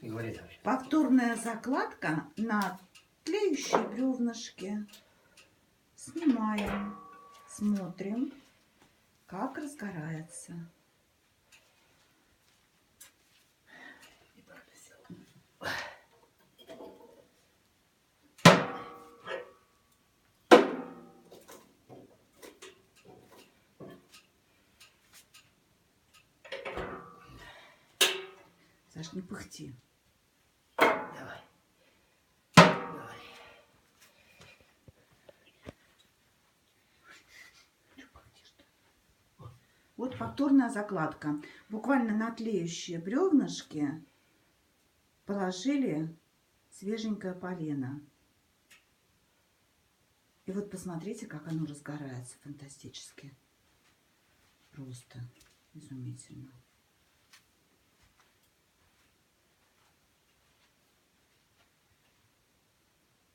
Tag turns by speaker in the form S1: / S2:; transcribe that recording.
S1: И говорит вообще.
S2: Повторная закладка на тлеющие бревнышки. Снимаем, смотрим, как разгорается.
S1: Неправильно сделал.
S2: Саш, не пыхти.
S1: Давай. Давай.
S2: Вот повторная закладка. Буквально на тлеющие бревнышки положили свеженькое полено. И вот посмотрите, как оно разгорается фантастически. Просто изумительно.